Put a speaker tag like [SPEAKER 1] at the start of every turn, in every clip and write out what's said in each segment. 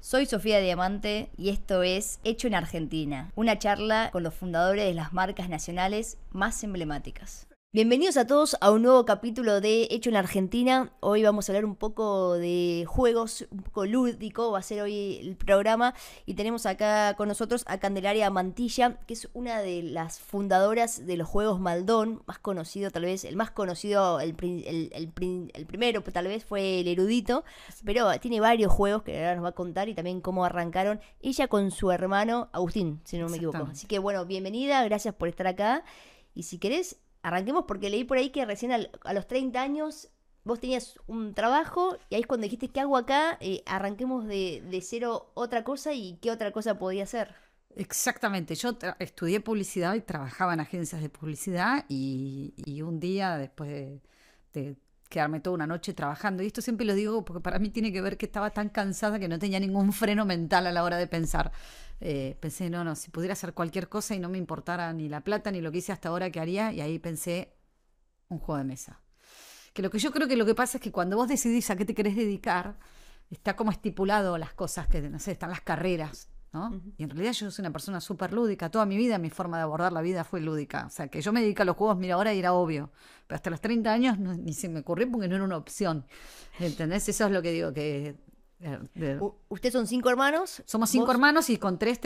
[SPEAKER 1] Soy Sofía Diamante y esto es Hecho en Argentina, una charla con los fundadores de las marcas nacionales más emblemáticas. Bienvenidos a todos a un nuevo capítulo de Hecho en Argentina. Hoy vamos a hablar un poco de juegos, un poco lúdico, va a ser hoy el programa. Y tenemos acá con nosotros a Candelaria Mantilla, que es una de las fundadoras de los juegos Maldón, más conocido tal vez, el más conocido, el primero tal vez fue el Erudito, pero tiene varios juegos que ahora nos va a contar y también cómo arrancaron ella con su hermano Agustín, si no me equivoco. Así que bueno, bienvenida, gracias por estar acá. Y si querés, arranquemos porque leí por ahí que recién a los 30 años vos tenías un trabajo y ahí es cuando dijiste, ¿qué hago acá? Arranquemos de cero otra cosa. ¿Y qué otra cosa podía hacer?
[SPEAKER 2] Exactamente, yo estudié publicidad y trabajaba en agencias de publicidad y un día después de quedarme toda una noche trabajando, y esto siempre lo digo porque para mí tiene que ver que estaba tan cansada que no tenía ningún freno mental a la hora de pensar. Pensé, no, si pudiera hacer cualquier cosa y no me importara ni la plata ni lo que hice hasta ahora, ¿qué haría? Y ahí pensé, un juego de mesa. Que lo que yo creo que lo que pasa es que cuando vos decidís a qué te querés dedicar, está como estipulado las cosas que, no sé, están las carreras, ¿no?
[SPEAKER 1] Ujú.
[SPEAKER 2] Y en realidad yo soy una persona súper lúdica. Toda mi vida, mi forma de abordar la vida fue lúdica. O sea, que yo me dedico a los juegos, mira, ahora era obvio. Pero hasta los 30 años ni se me ocurrió porque no era una opción. ¿Entendés? Eso es lo que digo, que...
[SPEAKER 1] Ustedes son 5 hermanos.
[SPEAKER 2] Somos 5
[SPEAKER 1] Vos,
[SPEAKER 2] hermanos y con 3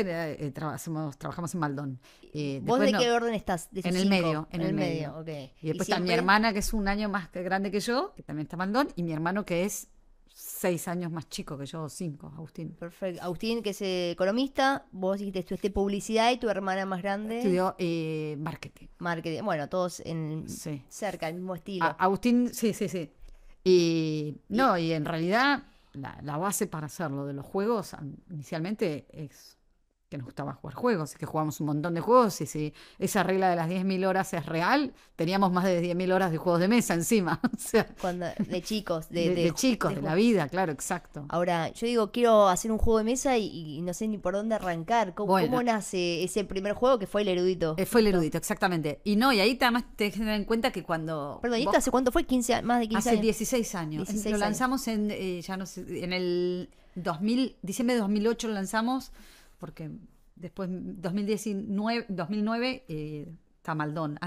[SPEAKER 2] trabajamos en Maldón.
[SPEAKER 1] ¿Vos
[SPEAKER 2] Después
[SPEAKER 1] de qué orden estás? De esos
[SPEAKER 2] en el
[SPEAKER 1] cinco?
[SPEAKER 2] medio, en el medio.
[SPEAKER 1] Ok.
[SPEAKER 2] Y después está mi hermana, que es un año más grande que yo, que también está en Maldón, y mi hermano, que es 6 años más chico que yo, 5, Agustín.
[SPEAKER 1] Perfecto. Agustín, que es economista, vos dijiste estudiaste publicidad y tu hermana más grande
[SPEAKER 2] Estudió marketing.
[SPEAKER 1] marketing. Bueno, todos
[SPEAKER 2] Sí.
[SPEAKER 1] cerca, el mismo estilo.
[SPEAKER 2] Agustín, sí. Y no, y en realidad la base para hacerlo de los juegos inicialmente es que nos gustaba jugar juegos, es que jugamos un montón de juegos, y si esa regla de las 10.000 horas es real, teníamos más de 10.000 horas de juegos de mesa encima. O sea,
[SPEAKER 1] De chicos,
[SPEAKER 2] de chicos, de la vida, claro, exacto.
[SPEAKER 1] Ahora, yo digo, quiero hacer un juego de mesa y no sé ni por dónde arrancar.
[SPEAKER 2] Bueno.
[SPEAKER 1] ¿Cómo nace ese primer juego que fue el Erudito?
[SPEAKER 2] Fue el Erudito, exactamente. Y no, y ahí además te tener en cuenta que cuando...
[SPEAKER 1] Perdón, ¿y esto hace cuánto fue? Más de 15
[SPEAKER 2] hace
[SPEAKER 1] años.
[SPEAKER 2] 16 años.
[SPEAKER 1] 16
[SPEAKER 2] lo
[SPEAKER 1] años.
[SPEAKER 2] lanzamos ya no sé, en el diciembre de 2008 lo lanzamos, porque después 2009 está Maldón.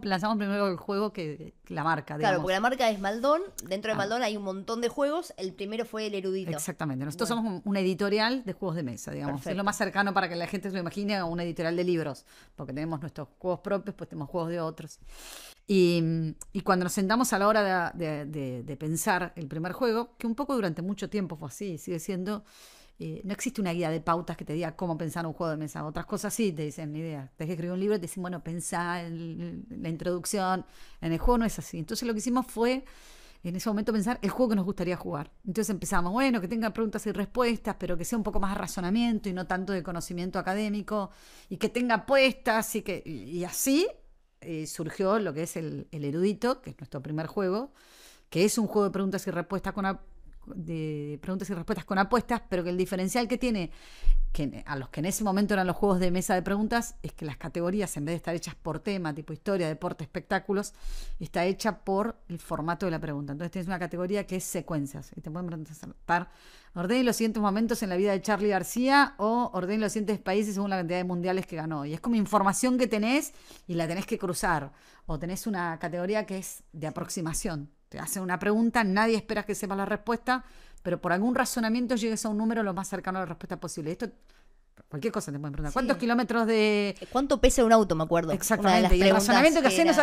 [SPEAKER 2] Lanzamos primero el juego que la marca, digamos.
[SPEAKER 1] Claro, porque la marca es Maldón. Dentro de Maldón hay un montón de juegos. El primero fue el Erudito.
[SPEAKER 2] Exactamente. Nosotros somos una editorial de juegos de mesa, digamos.
[SPEAKER 1] Perfecto.
[SPEAKER 2] Es lo más cercano para que la gente se lo imagine a una editorial de libros, porque tenemos nuestros juegos propios, pues tenemos juegos de otros. Y cuando nos sentamos a la hora de pensar el primer juego, que un poco durante mucho tiempo fue así, sigue siendo, no existe una guía de pautas que te diga cómo pensar un juego de mesa. Otras cosas sí te dicen la idea. Tienes que escribir un libro y te dicen, bueno, pensá en la introducción. En el juego no es así. Entonces lo que hicimos fue, en ese momento, pensar el juego que nos gustaría jugar. Entonces empezamos, bueno, que tenga preguntas y respuestas, pero que sea un poco más de razonamiento y no tanto de conocimiento académico, y que tenga apuestas, y así surgió lo que es el Erudito, que es nuestro primer juego, que es un juego de preguntas y respuestas con apuestas, pero que el diferencial que tiene, que a los que en ese momento eran los juegos de mesa de preguntas, es que las categorías, en vez de estar hechas por tema, tipo historia, deporte, espectáculos, está hecha por el formato de la pregunta. Entonces tienes una categoría que es secuencias, y te pueden preguntar: ordenen los siguientes momentos en la vida de Charly García, o ordenen los siguientes países según la cantidad de mundiales que ganó. Y es como información que tenés y la tenés que cruzar. O tenés una categoría que es de aproximación. Te hacen una pregunta, nadie espera que sepas la respuesta, pero por algún razonamiento llegues a un número lo más cercano a la respuesta posible. Esto, cualquier cosa te pueden preguntar.
[SPEAKER 1] Sí.
[SPEAKER 2] ¿Cuántos kilómetros de...?
[SPEAKER 1] ¿Cuánto pesa un auto, me acuerdo?
[SPEAKER 2] Exactamente, y el razonamiento que haces no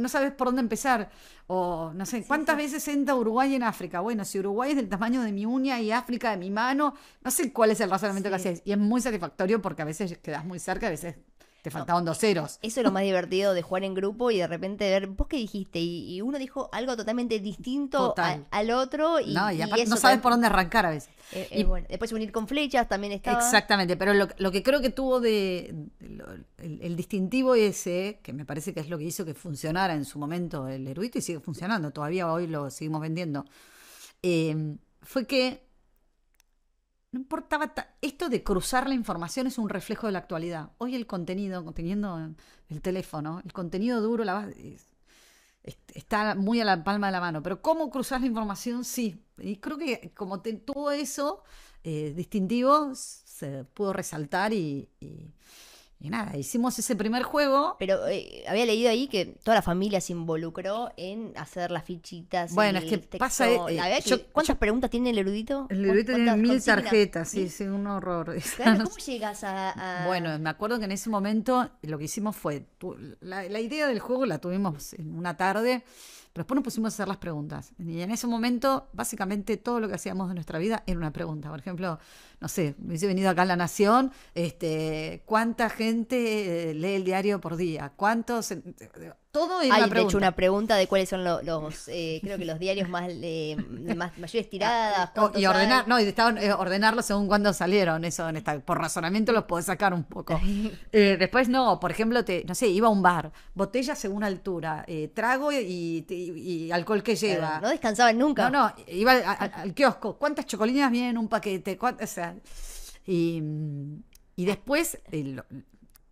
[SPEAKER 2] sabes por dónde empezar. O no sé, ¿cuántas veces entra Uruguay en África? Bueno, si Uruguay es del tamaño de mi uña y África de mi mano, no sé cuál es el razonamiento que haces. Y es muy satisfactorio porque a veces quedás muy cerca, a veces te faltaban 2 ceros.
[SPEAKER 1] Eso es lo más divertido de jugar en grupo y de repente ver, ¿vos qué dijiste? Y uno dijo algo totalmente distinto al otro. Y
[SPEAKER 2] aparte
[SPEAKER 1] eso
[SPEAKER 2] no sabes por dónde arrancar a veces.
[SPEAKER 1] Bueno. Después unir con flechas también estaba.
[SPEAKER 2] Exactamente, pero lo que creo que tuvo el distintivo ese, que me parece que es lo que hizo que funcionara en su momento el Erudito, y sigue funcionando, todavía hoy lo seguimos vendiendo, fue que no importaba, esto de cruzar la información es un reflejo de la actualidad. Hoy el contenido, teniendo el teléfono, el contenido duro está muy a la palma de la mano, pero cómo cruzar la información, sí. Y creo que como tuvo eso, distintivo se pudo resaltar y nada, hicimos ese primer juego.
[SPEAKER 1] Pero había leído ahí que toda la familia se involucró en hacer las fichitas.
[SPEAKER 2] Bueno,
[SPEAKER 1] el
[SPEAKER 2] es que
[SPEAKER 1] texto.
[SPEAKER 2] pasa,
[SPEAKER 1] La verdad que, ¿cuántas preguntas tiene el erudito?
[SPEAKER 2] El erudito tiene 1000
[SPEAKER 1] consignas?
[SPEAKER 2] tarjetas, sí, sí, un horror.
[SPEAKER 1] Claro, ¿cómo llegas a...?
[SPEAKER 2] Bueno, me acuerdo que en ese momento lo que hicimos fue, la idea del juego la tuvimos en una tarde, pero después nos pusimos a hacer las preguntas. Y en ese momento, básicamente, todo lo que hacíamos de nuestra vida era una pregunta. Por ejemplo, no sé, me hubiese venido acá a La Nación, ¿cuánta gente lee el diario por día? ¿Cuántos...? Todo era una
[SPEAKER 1] de
[SPEAKER 2] pregunta.
[SPEAKER 1] hecho, una pregunta de cuáles son creo que los diarios más mayores tiradas.
[SPEAKER 2] Y ordenar, no, y ordenarlos según cuándo salieron, eso por razonamiento los podés sacar un poco. Después no, por ejemplo, no sé, iba a un bar, botella según altura, trago y alcohol que lleva.
[SPEAKER 1] Claro, no descansaban nunca.
[SPEAKER 2] No, iba al kiosco, ¿cuántas chocolinas vienen en un paquete? O sea, y después,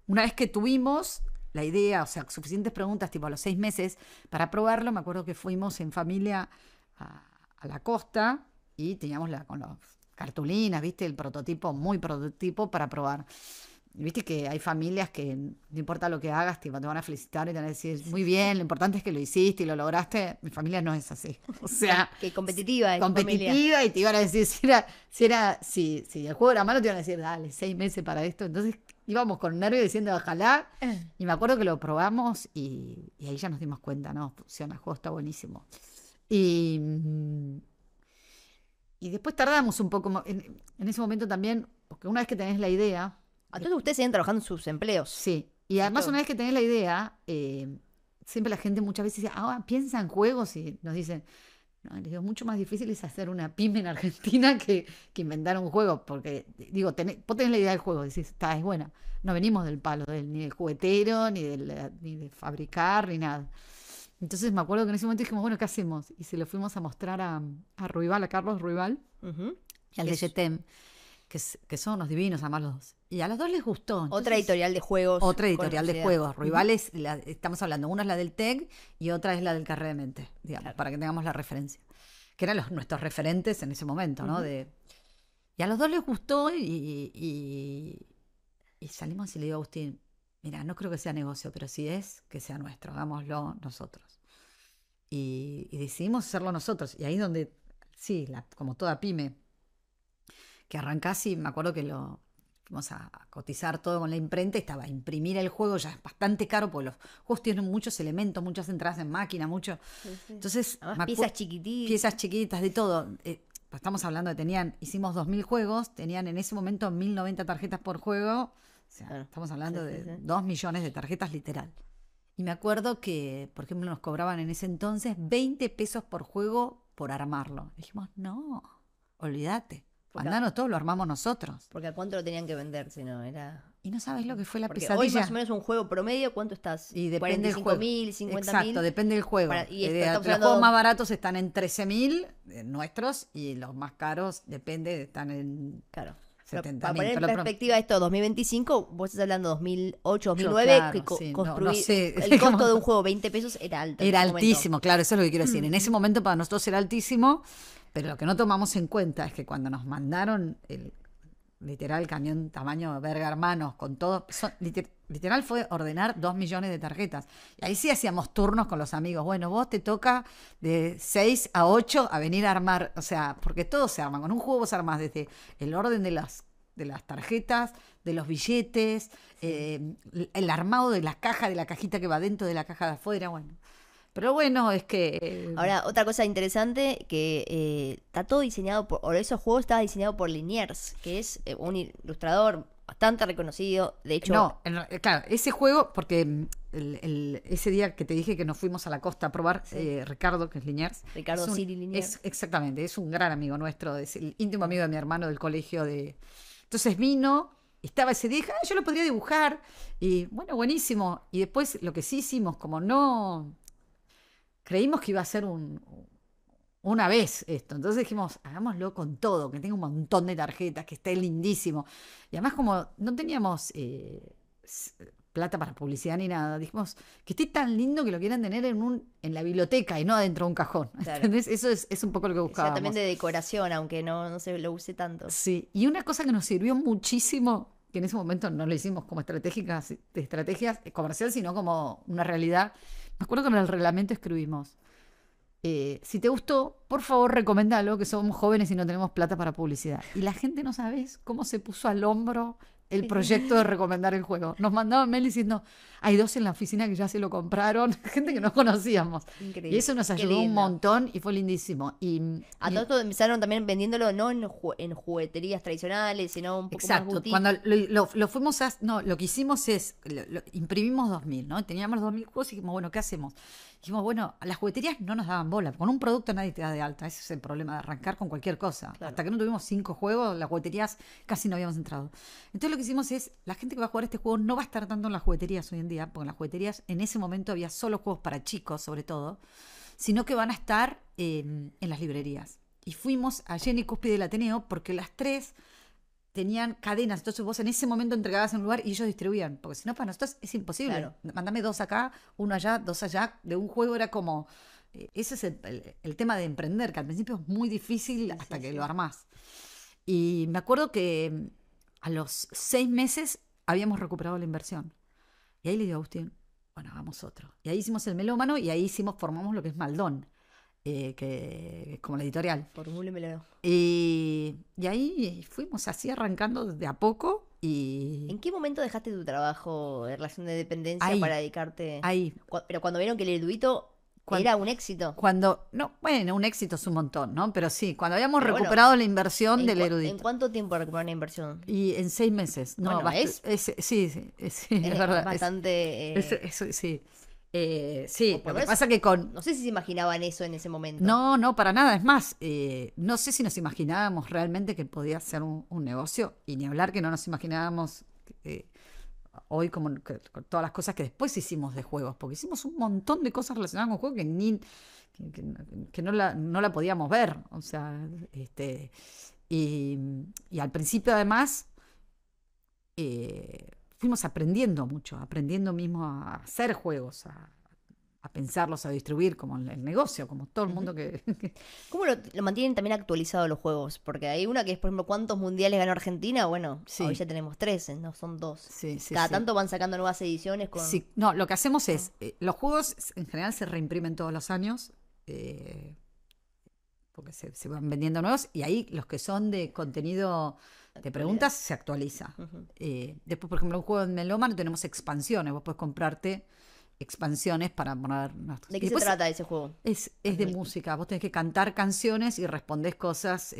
[SPEAKER 2] una vez que tuvimos la idea, o sea, suficientes preguntas, tipo a los 6 meses, para probarlo, me acuerdo que fuimos en familia a la costa y teníamos con las cartulinas, ¿viste? El prototipo, muy prototipo para probar. Viste que hay familias que no importa lo que hagas, te van a felicitar y te van a decir, muy bien, lo importante es que lo hiciste y lo lograste. Mi familia no es así. O sea,
[SPEAKER 1] que competitiva es
[SPEAKER 2] competitiva y te iban a decir, si el juego era malo, te iban a decir, dale, 6 meses para esto. Entonces íbamos con nervios diciendo, ojalá. Y me acuerdo que lo probamos y ahí ya nos dimos cuenta, ¿no? Funciona, el juego está buenísimo. Y después tardamos un poco en ese momento también, porque una vez que tenés la idea...
[SPEAKER 1] A todos ustedes siguen trabajando en sus empleos.
[SPEAKER 2] Sí, y además una vez que tenés la idea, siempre la gente muchas veces dice, piensa en juegos y nos dicen, no, les digo, mucho más difícil es hacer una pyme en Argentina que inventar un juego, porque digo, vos tenés la idea del juego, decís, es buena, no venimos del palo ni del juguetero, ni de fabricar, ni nada. Entonces me acuerdo que en ese momento dijimos, bueno, ¿qué hacemos? Y se lo fuimos a mostrar a Ruibal, a Carlos Ruibal, y al de Yetem, que son unos divinos, además los dos. Y a los dos les gustó. Entonces,
[SPEAKER 1] otra editorial de juegos.
[SPEAKER 2] Otra editorial de juegos. Ruibal estamos hablando, una es la del TEC y otra es la del Carré de Mente, digamos, claro, para que tengamos la referencia. Que eran nuestros referentes en ese momento, ¿no? Y a los dos les gustó y salimos y le digo a Agustín, mira, no creo que sea negocio, pero si es, que sea nuestro, hagámoslo nosotros. Y decidimos hacerlo nosotros. Y ahí es donde, sí, como toda pyme, que arrancás y me acuerdo que fuimos a cotizar todo con la imprenta, estaba a imprimir el juego, ya es bastante caro porque los juegos tienen muchos elementos, muchas entradas en máquina, mucho. Sí. Entonces,
[SPEAKER 1] piezas chiquititas.
[SPEAKER 2] Piezas chiquitas, de todo. Estamos hablando de hicimos 2000 juegos, tenían en ese momento 1090 tarjetas por juego. O sea, claro, estamos hablando de 2 millones de tarjetas literal. Y me acuerdo que, por ejemplo, nos cobraban en ese entonces 20 pesos por juego por armarlo. Dijimos, no, olvídate. Mandanos todo, lo armamos nosotros.
[SPEAKER 1] Porque ¿a cuánto lo tenían que vender? Si no, era...
[SPEAKER 2] Y no sabes lo que fue la
[SPEAKER 1] porque
[SPEAKER 2] pesadilla.
[SPEAKER 1] Hoy más o menos un juego promedio, ¿cuánto estás?
[SPEAKER 2] Y depende del juego.
[SPEAKER 1] 45.000, 50.000.
[SPEAKER 2] Exacto, depende del juego. Los juegos más baratos están en 13.000 nuestros y los más caros, están en...
[SPEAKER 1] Claro.
[SPEAKER 2] 70.000.
[SPEAKER 1] Para poner en perspectiva esto, 2025, vos estás hablando 2008, 2009,
[SPEAKER 2] claro,
[SPEAKER 1] que
[SPEAKER 2] sí,
[SPEAKER 1] construir
[SPEAKER 2] no sé.
[SPEAKER 1] el costo de un juego 20 pesos era alto.
[SPEAKER 2] Era altísimo, claro, eso es lo que quiero decir. En ese momento para nosotros era altísimo, pero lo que no tomamos en cuenta es que cuando nos mandaron el camión tamaño verga hermanos con todo, literal fue ordenar 2 millones de tarjetas. Y ahí sí hacíamos turnos con los amigos. Bueno, vos te toca de 6 a 8 a venir a armar, o sea, porque todo se arma. Con un juego vos armás desde el orden de las tarjetas, de los billetes, el armado de la caja, de la cajita que va dentro de la caja de afuera, bueno. Pero bueno, es que...
[SPEAKER 1] Ahora, otra cosa interesante, que está todo diseñado por esos juegos estaba diseñado por Liniers, que es un ilustrador bastante reconocido. De hecho...
[SPEAKER 2] No, claro, ese juego, porque ese día que te dije que nos fuimos a la costa a probar, sí. Ricardo, que es Liniers.
[SPEAKER 1] Ricardo Siri Liniers.
[SPEAKER 2] Exactamente, es un gran amigo nuestro, es el íntimo amigo de mi hermano del colegio. Entonces vino, estaba ese día, yo lo podría dibujar, y bueno, buenísimo. Y después lo que sí hicimos, como no... Creímos que iba a ser una vez esto. Entonces dijimos, hagámoslo con todo, que tenga un montón de tarjetas, que esté lindísimo. Y además como no teníamos plata para publicidad ni nada. Dijimos que esté tan lindo que lo quieran tener en la biblioteca y no adentro de un cajón.
[SPEAKER 1] Claro.
[SPEAKER 2] ¿Entendés? Eso es un poco lo que buscábamos.
[SPEAKER 1] También de decoración, aunque no se lo use tanto.
[SPEAKER 2] Sí, y una cosa que nos sirvió muchísimo, que en ese momento no lo hicimos como estrategias comerciales, sino como una realidad. Me acuerdo que en el reglamento escribimos, si te gustó, por favor recomendalo, que somos jóvenes y no tenemos plata para publicidad. Y la gente no sabes cómo se puso al hombro el proyecto de recomendar el juego. Nos mandaban mail diciendo, hay 2 en la oficina que ya se lo compraron, gente que no conocíamos.
[SPEAKER 1] Increíble.
[SPEAKER 2] Y eso nos ayudó un montón y fue lindísimo.
[SPEAKER 1] A todo esto empezaron también vendiéndolo no en jugueterías tradicionales, sino un poco más boutique.
[SPEAKER 2] Cuando lo fuimos lo que hicimos es, imprimimos 2000, ¿no? Teníamos 2000 juegos y dijimos, bueno, ¿qué hacemos? Dijimos, bueno, a las jugueterías no nos daban bola. Con un producto nadie te da de alta. Ese es el problema de arrancar con cualquier cosa.
[SPEAKER 1] Claro.
[SPEAKER 2] Hasta que no tuvimos 5 juegos, las jugueterías casi no habíamos entrado. Entonces lo que hicimos es, la gente que va a jugar este juego no va a estar tanto en las jugueterías hoy en día, porque en las jugueterías en ese momento había solo juegos para chicos, sobre todo, sino que van a estar en las librerías. Y fuimos a Jenny Cúspide del Ateneo porque las 3 tenían cadenas, entonces vos en ese momento entregabas en un lugar y ellos distribuían, porque si no, para nosotros es imposible.
[SPEAKER 1] Claro.
[SPEAKER 2] Mándame 2 acá, 1 allá, 2 allá. De un juego era como, ese es el tema de emprender, que al principio es muy difícil hasta que lo armás. Y me acuerdo que a los 6 meses habíamos recuperado la inversión. Y ahí le digo a Agustín, bueno, hagamos otro. Y ahí hicimos el Melómano y ahí formamos lo que es Maldón, que es como la editorial.
[SPEAKER 1] Formulémelo.
[SPEAKER 2] Y ahí fuimos así arrancando de a poco.
[SPEAKER 1] ¿En qué momento dejaste tu trabajo de relación de dependencia
[SPEAKER 2] Ahí,
[SPEAKER 1] para dedicarte?
[SPEAKER 2] Ahí.
[SPEAKER 1] Pero cuando vieron que el erudito era un éxito.
[SPEAKER 2] Bueno, un éxito es un montón, ¿no? Pero sí, cuando habíamos
[SPEAKER 1] Pero
[SPEAKER 2] recuperado la inversión del erudito.
[SPEAKER 1] ¿En cuánto tiempo recuperar una inversión?
[SPEAKER 2] Y en 6 meses. No,
[SPEAKER 1] Bueno,
[SPEAKER 2] sí, es verdad.
[SPEAKER 1] Bastante...
[SPEAKER 2] Sí. Sí, lo que pasa que
[SPEAKER 1] No sé si se imaginaban eso en ese momento.
[SPEAKER 2] No, para nada. Es más, no sé si nos imaginábamos realmente que podía ser un negocio, y ni hablar que no nos imaginábamos hoy con todas las cosas que después hicimos de juegos, porque hicimos un montón de cosas relacionadas con juegos que no la podíamos ver. O sea, y al principio además fuimos aprendiendo mucho, aprendiendo mismo a hacer juegos, a pensarlos, a distribuir, como el negocio, como todo el mundo que...
[SPEAKER 1] ¿Cómo lo mantienen también actualizados los juegos? Porque hay una que es, por ejemplo, ¿cuántos mundiales ganó Argentina? Bueno,
[SPEAKER 2] Sí.
[SPEAKER 1] hoy ya tenemos 13, no son 2.
[SPEAKER 2] Sí,
[SPEAKER 1] Cada tanto van sacando nuevas ediciones con...
[SPEAKER 2] Sí, no, lo que hacemos es, los juegos en general se reimprimen todos los años, porque se van vendiendo nuevos, y ahí los que son de contenido de preguntas se actualiza. Después, por ejemplo, un juego en Melómano tenemos expansiones, vos podés comprarte expansiones para poner...
[SPEAKER 1] ¿De qué se trata ese juego?
[SPEAKER 2] Es de música, vos tenés que cantar canciones y respondés cosas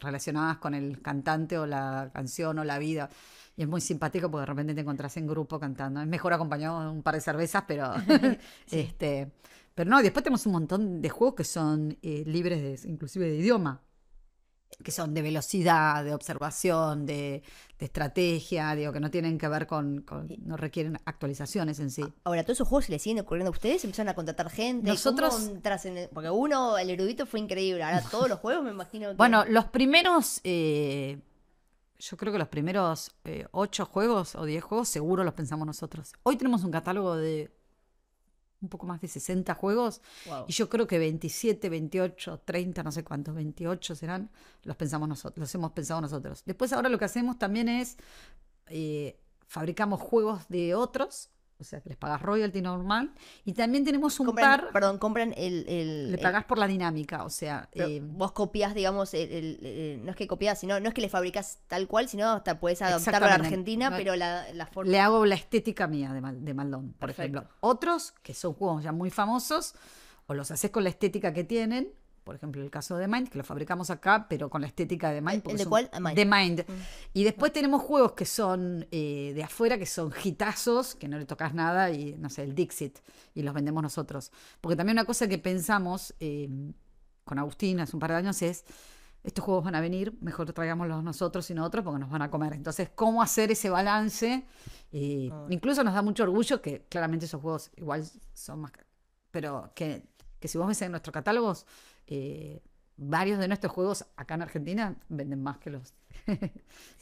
[SPEAKER 2] relacionadas con el cantante o la canción o la vida. Y es muy simpático porque de repente te encontrás en grupo cantando. Es mejor acompañado de un par de cervezas, pero...
[SPEAKER 1] Sí.
[SPEAKER 2] Pero no, y después tenemos un montón de juegos que son libres inclusive de idioma, que son de velocidad, de observación, de estrategia, digo, que no tienen que ver no requieren actualizaciones en sí.
[SPEAKER 1] Ahora, ¿todos esos juegos se les siguen ocurriendo a ustedes? ¿Empezaron a contratar gente?
[SPEAKER 2] Nosotros...
[SPEAKER 1] ¿Cómo entras porque el erudito fue increíble. Ahora, todos los juegos me imagino que...
[SPEAKER 2] Bueno, los primeros... yo creo que los primeros 8 juegos o 10 juegos seguro los pensamos nosotros. Hoy tenemos un catálogo de un poco más de 60 juegos.
[SPEAKER 1] Wow.
[SPEAKER 2] Y yo creo que 27, 28, 30, no sé cuántos, 28 serán, los hemos pensado nosotros. Después ahora lo que hacemos también es fabricamos juegos de otros, o sea, que les pagas royalty normal, y también tenemos un par...
[SPEAKER 1] Perdón, compran
[SPEAKER 2] le pagás por la dinámica, o sea...
[SPEAKER 1] vos copias, digamos, no es que copias, sino no es que le fabricas tal cual, sino hasta puedes adaptarlo a la Argentina, pero la forma...
[SPEAKER 2] Le hago la estética mía de Maldón, por
[SPEAKER 1] Perfecto.
[SPEAKER 2] ejemplo. Otros, que son juegos ya muy famosos, o los haces con la estética que tienen. Por ejemplo, el caso de Mind, que lo fabricamos acá, pero con la estética de Mind.
[SPEAKER 1] ¿El de cuál?
[SPEAKER 2] De Mind. Y después tenemos juegos que son de afuera, que son hitazos, que no le tocas nada, y no sé, el Dixit, y los vendemos nosotros. Porque también una cosa que pensamos con Agustín hace un par de años es, estos juegos van a venir, mejor traigámoslos nosotros y no otros porque nos van a comer. Entonces, ¿cómo hacer ese balance? Incluso nos da mucho orgullo que claramente esos juegos igual son más... Pero que si vos ves en nuestros catálogos... varios de nuestros juegos acá en Argentina venden más que los.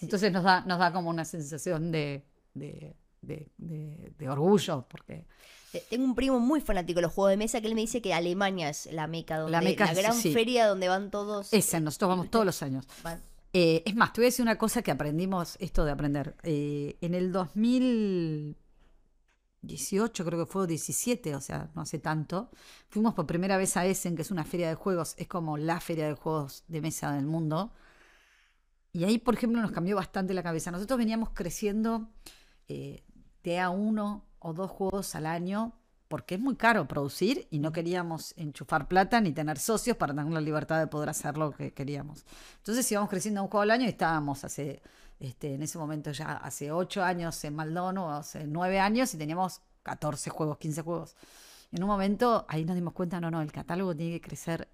[SPEAKER 2] Entonces nos da como una sensación de de orgullo, porque
[SPEAKER 1] Tengo un primo muy fanático de los juegos de mesa que él me dice que Alemania es la meca, donde, la gran
[SPEAKER 2] sí.
[SPEAKER 1] feria donde van todos.
[SPEAKER 2] Esa, nosotros vamos todos los años. Es más, te voy a decir una cosa que aprendimos, esto de aprender. En el 2018, creo que fue, 17, o sea, no hace tanto, fuimos por primera vez a Essen, que es una feria de juegos, es como la feria de juegos de mesa del mundo. Y ahí, por ejemplo, nos cambió bastante la cabeza. Nosotros veníamos creciendo de a 1 o 2 juegos al año, porque es muy caro producir y no queríamos enchufar plata ni tener socios para tener la libertad de poder hacer lo que queríamos. Entonces íbamos creciendo a un juego al año y estábamos en ese momento ya hace 8 años en Maldon, o hace 9 años, y teníamos 14 juegos, 15 juegos. En un momento ahí nos dimos cuenta, no, el catálogo tiene que crecer.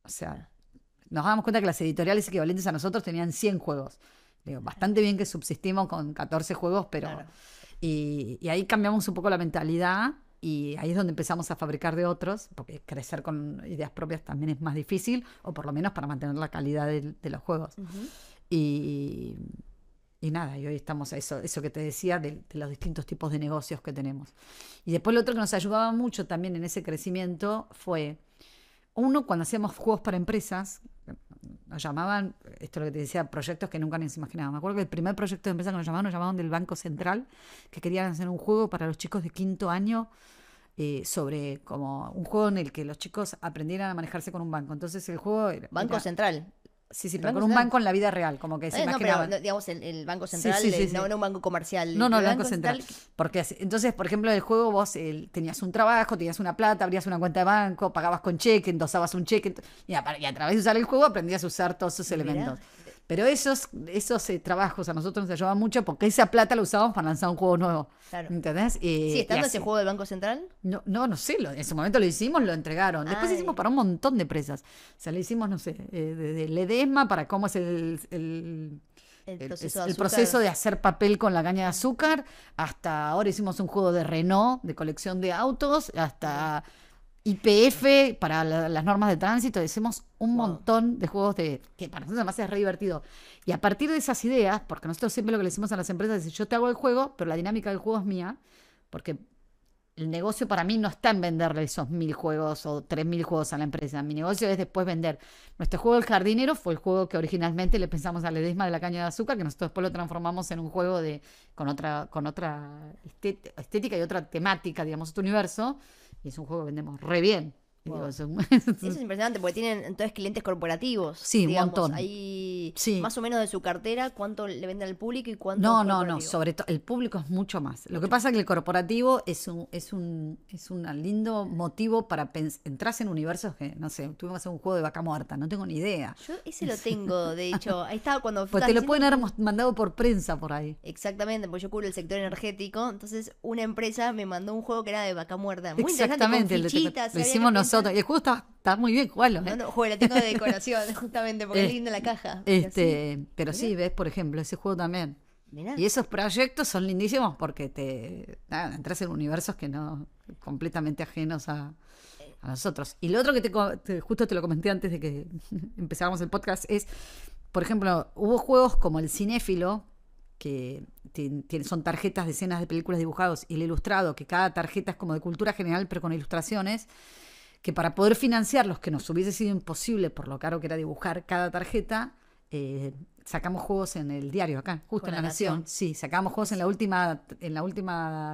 [SPEAKER 2] O sea, nos damos cuenta que las editoriales equivalentes a nosotros tenían 100 juegos. Digo, bastante bien que subsistimos con 14 juegos, pero... Claro. Y ahí cambiamos un poco la mentalidad y ahí es donde empezamos a fabricar de otros, porque crecer con ideas propias también es más difícil, o por lo menos para mantener la calidad de los juegos. Uh-huh. Y nada, y hoy estamos a eso que te decía de los distintos tipos de negocios que tenemos. Y después lo otro que nos ayudaba mucho también en ese crecimiento fue, uno, cuando hacíamos juegos para empresas, nos llamaban, esto es lo que te decía, proyectos que nunca nos imaginábamos. Me acuerdo que el primer proyecto de empresa que nos llamaban del Banco Central, que querían hacer un juego para los chicos de 5º año, sobre como un juego en el que los chicos aprendieran a manejarse con un banco. Entonces el juego
[SPEAKER 1] Banco Central.
[SPEAKER 2] Sí, pero con un banco en la vida real, como que se imaginaban.
[SPEAKER 1] No, pero digamos el Banco Central, no un banco comercial.
[SPEAKER 2] No, el Banco Central. Porque entonces, por ejemplo, el juego vos tenías un trabajo, tenías una plata, abrías una cuenta de banco, pagabas con cheque, endosabas un cheque, y a través de usar el juego aprendías a usar todos esos elementos. Pero esos trabajos a nosotros nos ayudaban mucho porque esa plata la usábamos para lanzar un juego nuevo. Claro. ¿Entendés?
[SPEAKER 1] ¿Sí estando ese juego del Banco Central?
[SPEAKER 2] No sé. En ese momento lo hicimos, lo entregaron. Después hicimos para un montón de empresas. O sea, le hicimos, no sé, de Ledesma para cómo es el proceso de hacer papel con la caña de azúcar, hasta ahora hicimos un juego de Renault, de colección de autos, hasta YPF para las normas de tránsito. Hicimos un montón de juegos que para nosotros además es re divertido. Y a partir de esas ideas, porque nosotros siempre lo que le decimos a las empresas es: yo te hago el juego, pero la dinámica del juego es mía, porque el negocio para mí no está en venderle esos 1000 juegos o 3000 juegos a la empresa. Mi negocio es después vender. Nuestro juego El Jardinero fue el juego que originalmente le pensamos a Ledesma de la caña de azúcar, que nosotros después lo transformamos en un juego con otra estética y otra temática, digamos, otro universo. Y es un juego que vendemos re bien. Wow.
[SPEAKER 1] Eso es impresionante porque tienen entonces clientes corporativos.
[SPEAKER 2] Sí, digamos, un montón.
[SPEAKER 1] Ahí más o menos de su cartera, ¿cuánto le venden al público y cuánto?
[SPEAKER 2] No, sobre todo el público es mucho más. Lo que pasa es que el corporativo es un lindo motivo para entrar en universos que, no sé, tuvimos que hacer un juego de vaca muerta, no tengo ni idea.
[SPEAKER 1] Yo ese lo tengo, de hecho, ahí estaba cuando...
[SPEAKER 2] Pues te lo pueden haber mandado por prensa por ahí.
[SPEAKER 1] Exactamente, porque yo cubro el sector energético, entonces una empresa me mandó un juego que era de vaca muerta. Muy
[SPEAKER 2] exactamente, lo hicimos nosotros. Y el juego está muy bien, jugalo.
[SPEAKER 1] No, juego, lo tengo de decoración, justamente, porque es linda la caja.
[SPEAKER 2] Pero sí, ves, por ejemplo, ese juego también. Mirá. Y esos proyectos son lindísimos porque entras en universos que no, completamente ajenos a nosotros. Y lo otro que justo te lo comenté antes de que empezáramos el podcast es, por ejemplo, hubo juegos como el Cinéfilo, que son tarjetas de escenas de películas dibujados, y el Ilustrado, que cada tarjeta es como de cultura general pero con ilustraciones, que para poder financiarlos, que nos hubiese sido imposible por lo caro que era dibujar cada tarjeta, sacamos juegos en el diario acá, justo en La Nación. Sí, sacamos juegos en la última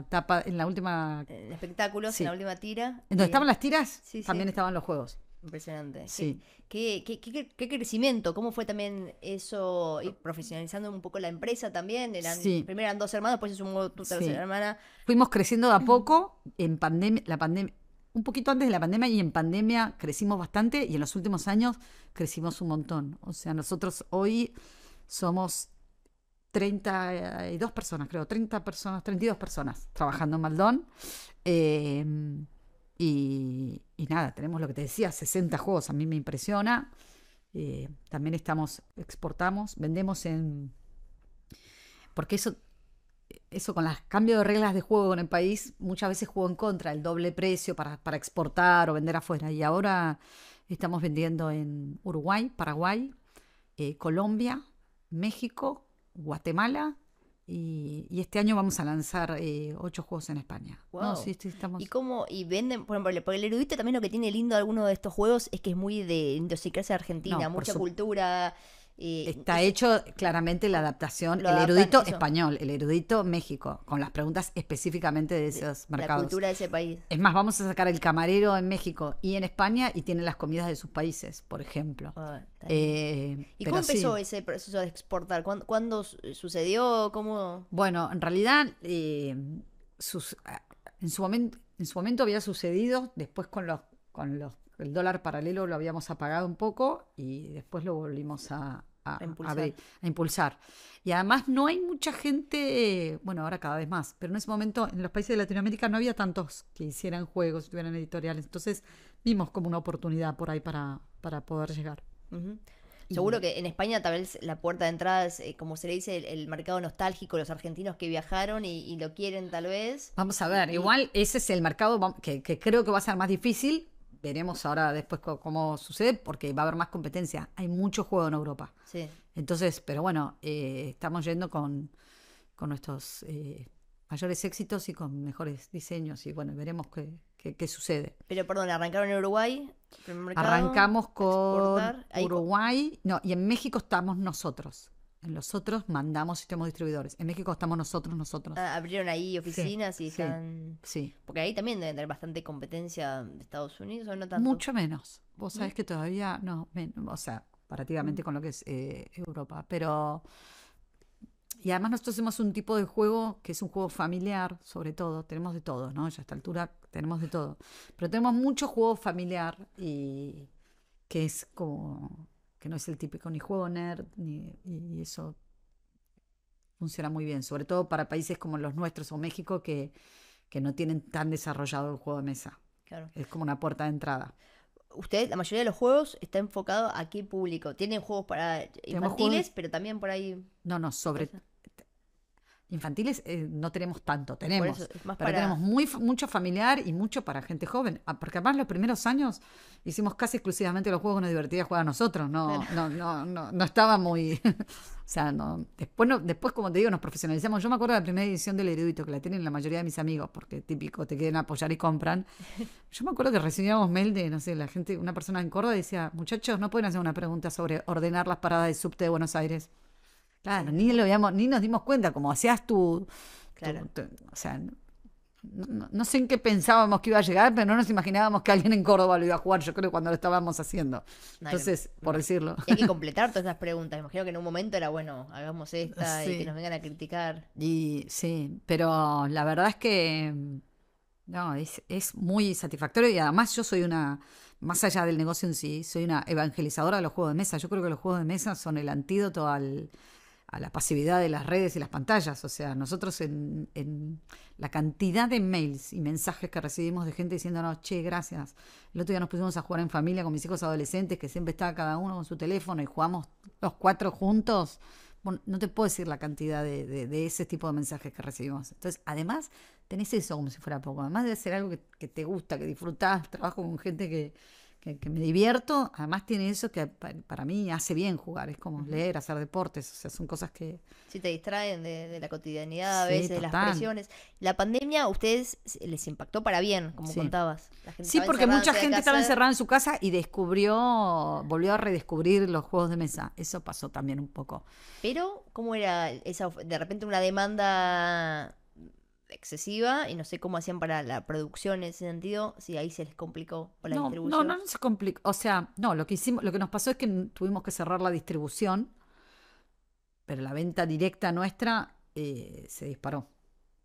[SPEAKER 2] etapa, en
[SPEAKER 1] espectáculos, sí. En la última tira.
[SPEAKER 2] ¿En donde estaban las tiras? Sí, también estaban los juegos.
[SPEAKER 1] Impresionante.
[SPEAKER 2] Sí.
[SPEAKER 1] ¿Qué crecimiento? ¿Cómo fue también eso? Ir profesionalizando un poco la empresa también. Primero eran 2 hermanos, después se sumó tu tercera hermana.
[SPEAKER 2] Fuimos creciendo de a poco. En la pandemia, un poquito antes de la pandemia, y en pandemia crecimos bastante, y en los últimos años crecimos un montón. O sea, nosotros hoy somos 32 personas, creo, 32 personas trabajando en Maldon. Y nada, tenemos lo que te decía, 60 juegos, a mí me impresiona. También exportamos, vendemos porque eso con los cambios de reglas de juego en el país, muchas veces jugó en contra, el doble precio para exportar o vender afuera. Y ahora estamos vendiendo en Uruguay, Paraguay, Colombia, México, Guatemala y este año vamos a lanzar 8 juegos en España.
[SPEAKER 1] Wow.
[SPEAKER 2] No, sí, estamos...
[SPEAKER 1] Y venden, por ejemplo, porque el erudito también lo que tiene lindo de alguno de estos juegos es que es muy de idiosincrasia argentina,
[SPEAKER 2] No,
[SPEAKER 1] mucha cultura.
[SPEAKER 2] Está hecho claramente la adaptación,
[SPEAKER 1] Lo
[SPEAKER 2] el
[SPEAKER 1] adaptan,
[SPEAKER 2] erudito
[SPEAKER 1] eso.
[SPEAKER 2] español, el erudito México, con las preguntas específicamente de esos
[SPEAKER 1] La
[SPEAKER 2] mercados.
[SPEAKER 1] cultura de ese país.
[SPEAKER 2] Es más, vamos a sacar el camarero en México y en España y tiene las comidas de sus países, por ejemplo.
[SPEAKER 1] Ah, está bien. ¿Y
[SPEAKER 2] Pero
[SPEAKER 1] cómo empezó
[SPEAKER 2] sí.
[SPEAKER 1] ese proceso de exportar? ¿Cuándo sucedió? ¿Cómo?
[SPEAKER 2] Bueno, en realidad en su momento había sucedido, después el dólar paralelo lo habíamos apagado un poco y después lo volvimos a
[SPEAKER 1] impulsar.
[SPEAKER 2] a impulsar. Y además no hay mucha gente, bueno, ahora cada vez más, pero en ese momento en los países de Latinoamérica no había tantos que hicieran juegos, tuvieran editoriales. Entonces vimos como una oportunidad por ahí para poder llegar.
[SPEAKER 1] Ujú. Seguro que en España tal vez la puerta de entrada es, como se le dice, el mercado nostálgico, los argentinos que viajaron y lo quieren tal vez.
[SPEAKER 2] Vamos a ver, igual ese es el mercado que creo que va a ser más difícil. Veremos ahora después cómo sucede, porque va a haber más competencia. Hay mucho juego en Europa.
[SPEAKER 1] Sí.
[SPEAKER 2] Entonces, pero bueno, estamos yendo con nuestros mayores éxitos y con mejores diseños. Y bueno, veremos qué sucede.
[SPEAKER 1] Pero perdón, arrancaron en Uruguay, primer mercado,
[SPEAKER 2] Arrancamos con
[SPEAKER 1] exportar. Ahí
[SPEAKER 2] Uruguay. No, y en México estamos nosotros. En los otros mandamos sistemas distribuidores. En México estamos nosotros.
[SPEAKER 1] abrieron ahí oficinas y
[SPEAKER 2] sí,
[SPEAKER 1] están...
[SPEAKER 2] Sí.
[SPEAKER 1] Porque ahí también deben tener bastante competencia de Estados Unidos, ¿o no tanto?
[SPEAKER 2] Mucho menos. Vos sabés que todavía no, o sea, comparativamente con lo que es Europa. Pero, y además nosotros hacemos un tipo de juego que es un juego familiar, sobre todo. Tenemos de todo, ¿no? Ya a esta altura tenemos de todo. Pero tenemos mucho juego familiar y que es como, que no es el típico ni juego nerd, y eso funciona muy bien. Sobre todo para países como los nuestros o México que no tienen tan desarrollado el juego de mesa.
[SPEAKER 1] Claro.
[SPEAKER 2] Es como una puerta de entrada.
[SPEAKER 1] Usted, la mayoría de los juegos está enfocado a qué público. Tienen juegos para infantiles, pero también por ahí...
[SPEAKER 2] No, sobre infantiles no tenemos tanto, tenemos,
[SPEAKER 1] eso, es más
[SPEAKER 2] pero tenemos mucho familiar y mucho para gente joven, porque además los primeros años hicimos casi exclusivamente los juegos que nos divertía jugar a nosotros, no estaba muy, o sea, después como te digo nos profesionalizamos. Yo me acuerdo de la primera edición del erudito, que la tienen la mayoría de mis amigos, porque típico, te quieren apoyar y compran. Yo me acuerdo que recibíamos mail de, no sé, la gente, una persona en Córdoba decía, muchachos, no pueden hacer una pregunta sobre ordenar las paradas de subte de Buenos Aires. Claro, ni nos dimos cuenta, como hacías tú.
[SPEAKER 1] Claro.
[SPEAKER 2] O sea, no sé en qué pensábamos que iba a llegar, pero no nos imaginábamos que alguien en Córdoba lo iba a jugar, yo creo, cuando lo estábamos haciendo. Entonces, por decirlo.
[SPEAKER 1] Y hay que completar todas esas preguntas. Me imagino que en un momento era, bueno, hagamos esta y que nos vengan a criticar.
[SPEAKER 2] Y sí, pero la verdad es que no, es muy satisfactorio, y además yo soy más allá del negocio en sí, soy una evangelizadora de los juegos de mesa. Yo creo que los juegos de mesa son el antídoto a la pasividad de las redes y las pantallas. O sea, nosotros en la cantidad de mails y mensajes que recibimos de gente diciéndonos, che, gracias. El otro día nos pusimos a jugar en familia con mis hijos adolescentes, que siempre estaba cada uno con su teléfono y jugamos los 4 juntos. Bueno, no te puedo decir la cantidad de ese tipo de mensajes que recibimos. Entonces, además, tenés eso como si fuera poco. Además de hacer algo que te gusta, que disfrutás, trabajo con gente que me divierto, además tiene eso que para mí hace bien jugar. Es como leer, hacer deportes, o sea, son cosas que...
[SPEAKER 1] Sí, te distraen de la cotidianidad, a
[SPEAKER 2] Sí,
[SPEAKER 1] veces, de las
[SPEAKER 2] total.
[SPEAKER 1] presiones. La pandemia a ustedes les impactó para bien, como
[SPEAKER 2] Sí.
[SPEAKER 1] contabas. La gente
[SPEAKER 2] Sí,
[SPEAKER 1] estaba
[SPEAKER 2] porque
[SPEAKER 1] encerrada
[SPEAKER 2] mucha
[SPEAKER 1] en
[SPEAKER 2] gente
[SPEAKER 1] casa.
[SPEAKER 2] estaba encerrada en su casa y volvió a redescubrir los juegos de mesa. Eso pasó también un poco.
[SPEAKER 1] Pero, ¿cómo era de repente una demanda excesiva? Y no sé cómo hacían para la producción en ese sentido, si ahí se les complicó por la distribución.
[SPEAKER 2] No se complicó. O sea, no, lo que nos pasó es que tuvimos que cerrar la distribución, pero la venta directa nuestra se disparó,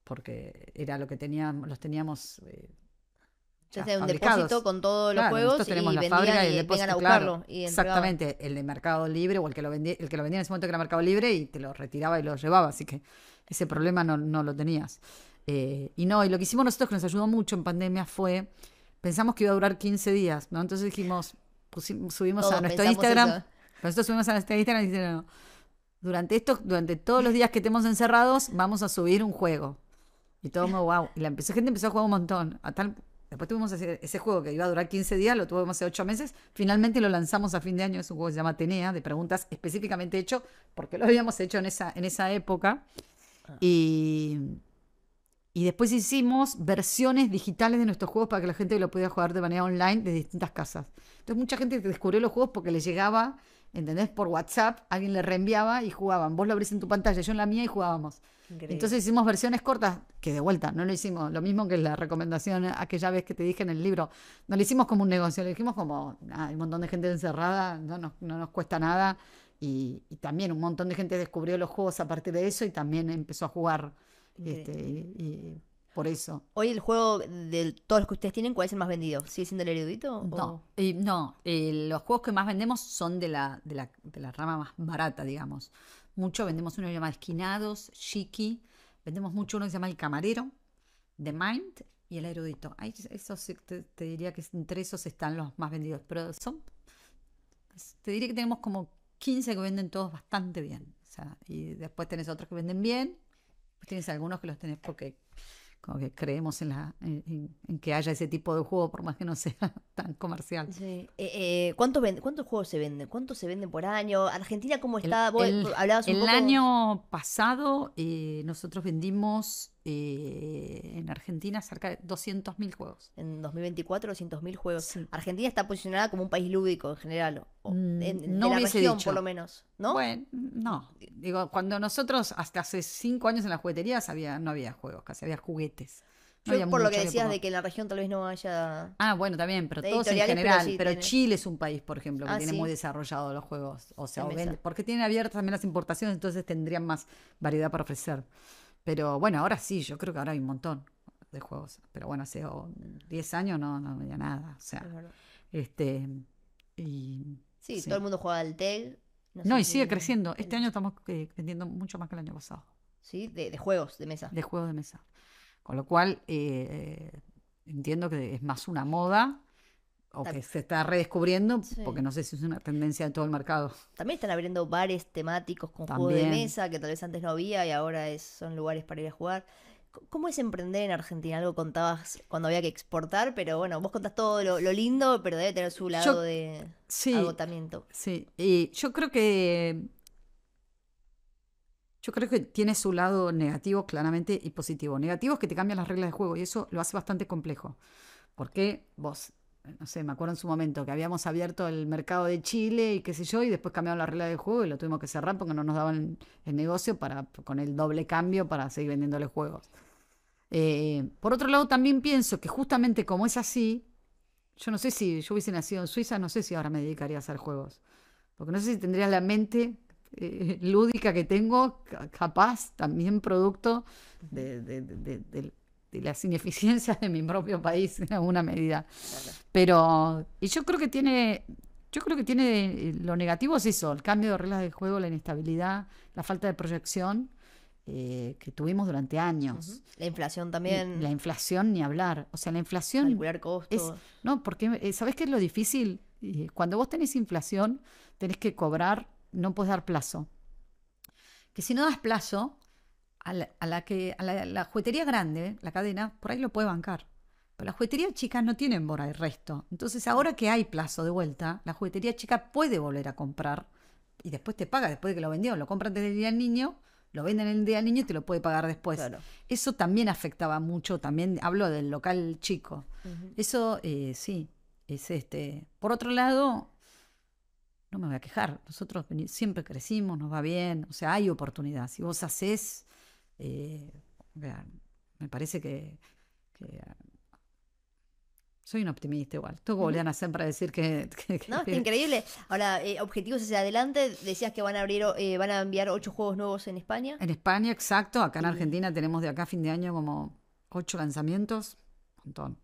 [SPEAKER 2] porque era lo que los teníamos ya
[SPEAKER 1] Entonces, un
[SPEAKER 2] fabricados.
[SPEAKER 1] depósito con todos los
[SPEAKER 2] Claro,
[SPEAKER 1] juegos
[SPEAKER 2] nosotros tenemos
[SPEAKER 1] y
[SPEAKER 2] la
[SPEAKER 1] vendían
[SPEAKER 2] fábrica y el
[SPEAKER 1] y
[SPEAKER 2] depósito,
[SPEAKER 1] vengan a
[SPEAKER 2] claro.
[SPEAKER 1] buscarlo. Y entregaban.
[SPEAKER 2] Exactamente, el de Mercado Libre o el que lo vendía en ese momento, que era Mercado Libre, y te lo retiraba y lo llevaba, así que ese problema no lo tenías. Y lo que hicimos nosotros, que nos ayudó mucho en pandemia, pensamos que iba a durar 15 días, ¿no? Entonces dijimos, subimos
[SPEAKER 1] Todos
[SPEAKER 2] a nuestro
[SPEAKER 1] pensamos
[SPEAKER 2] Instagram,
[SPEAKER 1] eso.
[SPEAKER 2] nosotros subimos a nuestro Instagram y dijeron, durante todos los días que estemos encerrados, vamos a subir un juego. Y todo muy wow. Y gente empezó a jugar un montón. Después tuvimos ese juego que iba a durar 15 días, lo tuvimos hace 8 meses. Finalmente lo lanzamos a fin de año. Es un juego que se llama Atenea, de preguntas específicamente hecho, porque lo habíamos hecho en esa época. Y, y después hicimos versiones digitales de nuestros juegos para que la gente lo pudiera jugar de manera online de distintas casas. Entonces mucha gente descubrió los juegos porque les llegaba, ¿entendés? Por WhatsApp, alguien le reenviaba y jugaban. Vos lo abrís en tu pantalla, yo en la mía y jugábamos.
[SPEAKER 1] Increíble.
[SPEAKER 2] Entonces hicimos versiones cortas, que de vuelta, no lo hicimos, lo mismo que la recomendación aquella vez que te dije en el libro, no lo hicimos como un negocio, lo dijimos como, hay un montón de gente encerrada, no nos cuesta nada, y también un montón de gente descubrió los juegos a partir de eso y también empezó a jugar, y por eso.
[SPEAKER 1] Hoy el juego de todos los que ustedes tienen, ¿cuál es el más vendido? ¿Sigue siendo el erudito?
[SPEAKER 2] No, los juegos que más vendemos son de la rama más barata, digamos. Mucho vendemos uno que se llama Esquinados, Shiki, vendemos mucho uno que se llama El Camarero, The Mind y El Erudito. Ahí, esos te diría que entre esos están los más vendidos, pero te diría que tenemos como 15 que venden todos bastante bien. O sea, y después tenés otros que venden bien, pues tienes algunos que los tenés porque como que creemos en que haya ese tipo de juego, por más que no sea tan comercial.
[SPEAKER 1] Sí. ¿Cuántos juegos se venden? ¿Cuántos se venden por año? ¿Argentina cómo está? Vos hablabas un
[SPEAKER 2] el
[SPEAKER 1] poco...
[SPEAKER 2] año pasado nosotros vendimos en Argentina cerca de 200.000 juegos.
[SPEAKER 1] En 2024, 200.000 juegos.
[SPEAKER 2] Sí.
[SPEAKER 1] Argentina está posicionada como un país lúdico en general.
[SPEAKER 2] No
[SPEAKER 1] de la
[SPEAKER 2] hubiese
[SPEAKER 1] región,
[SPEAKER 2] dicho.
[SPEAKER 1] por lo menos. ¿No?
[SPEAKER 2] Bueno, no. Digo, cuando nosotros, hasta hace 5 años en las jugueterías, no había juegos, casi había juguetes. No había
[SPEAKER 1] Por lo que
[SPEAKER 2] mucho
[SPEAKER 1] decías
[SPEAKER 2] poco.
[SPEAKER 1] de que en la región tal vez no haya...
[SPEAKER 2] Ah, bueno, también, pero
[SPEAKER 1] de
[SPEAKER 2] todos en
[SPEAKER 1] editoriales,
[SPEAKER 2] general.
[SPEAKER 1] pero sí
[SPEAKER 2] Pero
[SPEAKER 1] tiene-
[SPEAKER 2] Chile es un país, por ejemplo, que
[SPEAKER 1] Ah,
[SPEAKER 2] tiene
[SPEAKER 1] ¿sí?
[SPEAKER 2] muy desarrollado los juegos. O sea,
[SPEAKER 1] De mesa.
[SPEAKER 2] porque tienen abiertas también las importaciones, entonces tendrían más variedad para ofrecer. Pero bueno, ahora sí, yo creo que ahora hay un montón de juegos. Pero bueno, hace 10 años no había nada. O sea,
[SPEAKER 1] Es verdad.
[SPEAKER 2] y
[SPEAKER 1] Sí,
[SPEAKER 2] sí.
[SPEAKER 1] todo el mundo juega al TEG.
[SPEAKER 2] No,
[SPEAKER 1] sé
[SPEAKER 2] y
[SPEAKER 1] si-
[SPEAKER 2] sigue creciendo. Este año estamos vendiendo mucho más que el año pasado,
[SPEAKER 1] Sí, de juegos, de mesa.
[SPEAKER 2] de juegos de mesa. Con lo cual, entiendo que es más una moda o que se está redescubriendo,
[SPEAKER 1] Sí.
[SPEAKER 2] porque no sé si es una tendencia de todo el mercado.
[SPEAKER 1] También están abriendo bares temáticos con juegos de
[SPEAKER 2] También.
[SPEAKER 1] mesa que tal vez antes no había y ahora son lugares para ir a jugar. ¿Cómo es emprender en Argentina? Algo contabas cuando había que exportar, pero bueno, vos contás todo lo lindo, pero debe tener su lado de
[SPEAKER 2] Sí,
[SPEAKER 1] agotamiento.
[SPEAKER 2] sí. Y yo creo que tiene su lado negativo claramente y positivo. Negativo es que te cambian las reglas de juego y eso lo hace bastante complejo. Porque vos, no sé, me acuerdo en su momento que habíamos abierto el mercado de Chile y qué sé yo, y después cambiaron las reglas de juego y lo tuvimos que cerrar porque no nos daban el negocio con el doble cambio para seguir vendiéndole juegos. Por otro lado, también pienso que justamente como es así, yo no sé si yo hubiese nacido en Suiza, no sé si ahora me dedicaría a hacer juegos. Porque no sé si tendría la mente lúdica que tengo, capaz, también producto de las ineficiencias de mi propio país en alguna medida. Pero y yo creo que tiene lo negativo es eso, el cambio de reglas de juego, la inestabilidad, la falta de proyección que tuvimos durante años.
[SPEAKER 1] La inflación
[SPEAKER 2] Y
[SPEAKER 1] también,
[SPEAKER 2] la inflación ni hablar. O sea, la inflación
[SPEAKER 1] calcular costos.
[SPEAKER 2] no, porque ¿sabés qué es lo difícil? Cuando vos tenés inflación, tenés que cobrar, no podés dar plazo. Que si no das plazo, la juguetería grande, la cadena, por ahí lo puede bancar. Pero las jugueterías chicas no tienen por ahí resto. Entonces, ahora que hay plazo de vuelta, la juguetería chica puede volver a comprar y después te paga, después de que lo vendió. Lo compran desde el día del niño, lo venden el día del niño y te lo puede pagar después.
[SPEAKER 1] Claro.
[SPEAKER 2] Eso también afectaba mucho, también hablo del local chico.
[SPEAKER 1] Ujú.
[SPEAKER 2] Eso sí, es Por otro lado, no me voy a quejar. Nosotros siempre crecimos, nos va bien, o sea, hay oportunidad. Si vos hacés, me parece que soy un optimista igual. Tengo que volver a nacer para decir
[SPEAKER 1] No, está increíble. Ahora, objetivos hacia adelante, decías que van a enviar 8 juegos nuevos en España.
[SPEAKER 2] En España, exacto. Acá en Argentina tenemos de acá a fin de año como 8 lanzamientos. Un montón.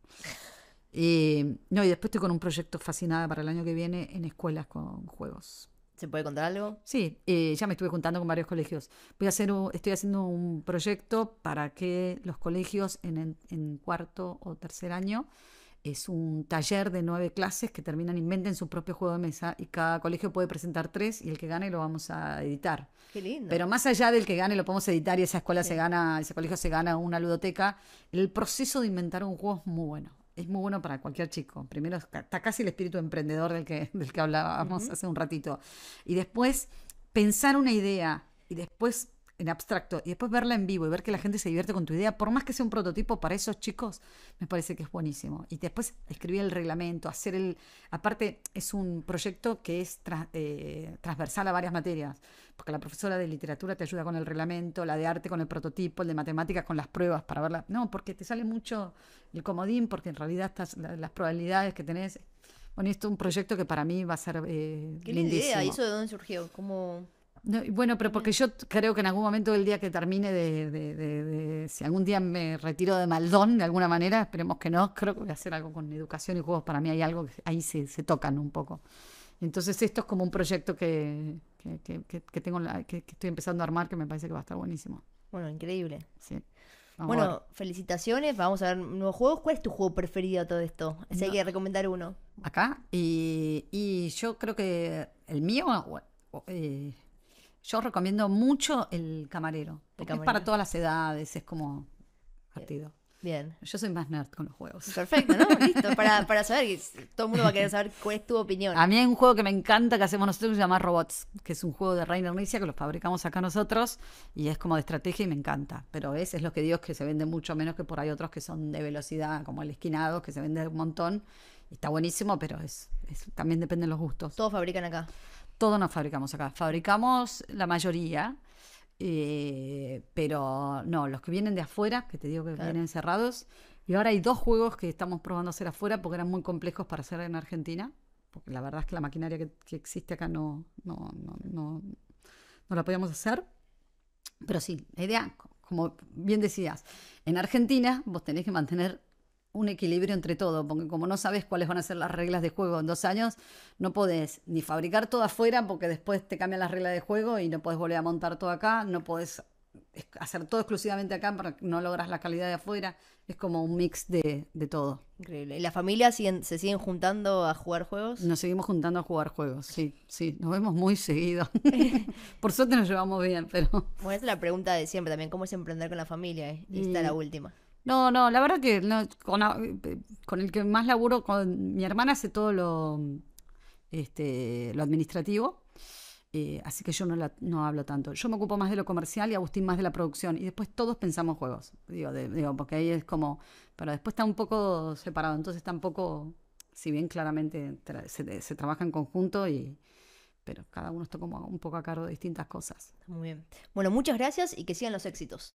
[SPEAKER 2] Y después estoy con un proyecto fascinada para el año que viene en escuelas con juegos.
[SPEAKER 1] ¿Se puede contar algo?
[SPEAKER 2] Sí, ya me estuve juntando con varios colegios. Estoy haciendo un proyecto para que los colegios en cuarto o tercer año, es un taller de 9 clases que terminan, inventen su propio juego de mesa y cada colegio puede presentar 3 y el que gane lo vamos a editar.
[SPEAKER 1] Qué lindo.
[SPEAKER 2] Pero más allá del que gane lo podemos editar y esa escuela ese colegio se gana una ludoteca, el proceso de inventar un juego es muy bueno. Es muy bueno para cualquier chico. Primero está casi el espíritu emprendedor del que hablábamos hace un ratito. Y después pensar una idea y después en abstracto y después verla en vivo y ver que la gente se divierte con tu idea, por más que sea un prototipo para esos chicos, me parece que es buenísimo. Y después escribir el reglamento, aparte es un proyecto que es transversal a varias materias, porque la profesora de literatura te ayuda con el reglamento, la de arte con el prototipo, el de matemáticas con las pruebas para verla. No, porque te sale mucho el comodín, porque en realidad las probabilidades que tenés. Bueno, esto es un proyecto que para mí va a ser
[SPEAKER 1] Qué linda
[SPEAKER 2] lindísimo.
[SPEAKER 1] idea. ¿Y eso de dónde surgió? ¿Cómo...?
[SPEAKER 2] No, bueno, pero porque yo creo que en algún momento del día que termine si algún día me retiro de Maldón de alguna manera, esperemos que no, creo que voy a hacer algo con educación y juegos. Para mí hay algo que ahí se tocan un poco. Entonces esto es como un proyecto que tengo, que estoy empezando a armar, que me parece que va a estar buenísimo.
[SPEAKER 1] Bueno, increíble.
[SPEAKER 2] Sí. Vamos a ver.
[SPEAKER 1] Bueno, felicitaciones. Vamos a ver nuevos juegos. ¿Cuál es tu juego preferido de todo esto? Si hay que recomendar uno.
[SPEAKER 2] Acá, y yo creo que el mío, yo recomiendo mucho el camarero, porque es para todas las edades, es como divertido.
[SPEAKER 1] Bien.
[SPEAKER 2] Yo soy más nerd con los juegos.
[SPEAKER 1] Perfecto, ¿no? Listo, para saber, que todo el mundo va a querer saber cuál es tu opinión.
[SPEAKER 2] A mí hay un juego que me encanta que hacemos nosotros que se llama Robots, que es un juego de Reiner Knizia que lo fabricamos acá nosotros y es como de estrategia y me encanta. Pero es lo que digo, es que se vende mucho menos que por ahí otros que son de velocidad, como el esquinado, que se vende un montón. Está buenísimo, pero también depende de los gustos.
[SPEAKER 1] Todos fabrican acá.
[SPEAKER 2] Todo nos fabricamos acá. Fabricamos la mayoría, pero no, los que vienen de afuera, que te digo que vienen cerrados. Y ahora hay 2 juegos que estamos probando hacer afuera porque eran muy complejos para hacer en Argentina. Porque la verdad es que la maquinaria que existe acá no la podíamos hacer. Pero sí, la idea, como bien decías, en Argentina vos tenés que mantener un equilibrio entre todo, porque como no sabes cuáles van a ser las reglas de juego en 2 años, no podés ni fabricar todo afuera porque después te cambian las reglas de juego y no podés volver a montar todo acá, no podés hacer todo exclusivamente acá porque no logras la calidad de afuera. Es como un mix de todo.
[SPEAKER 1] Increíble. ¿Y la familia se siguen juntando a jugar juegos?
[SPEAKER 2] Nos seguimos juntando a jugar juegos, sí, nos vemos muy seguido. Por suerte nos llevamos bien, pero...
[SPEAKER 1] Bueno, esa es la pregunta de siempre también, ¿cómo es emprender con la familia? Y esta es la última.
[SPEAKER 2] No, la verdad que no, con el que más laburo, con mi hermana hace todo lo administrativo, así que yo no hablo tanto. Yo me ocupo más de lo comercial y Agustín más de la producción, y después todos pensamos juegos, digo porque ahí es como, pero después está un poco separado, entonces tampoco, si bien claramente se trabaja en conjunto, pero cada uno está como un poco a cargo de distintas cosas.
[SPEAKER 1] Muy bien. Bueno, muchas gracias y que sigan los éxitos.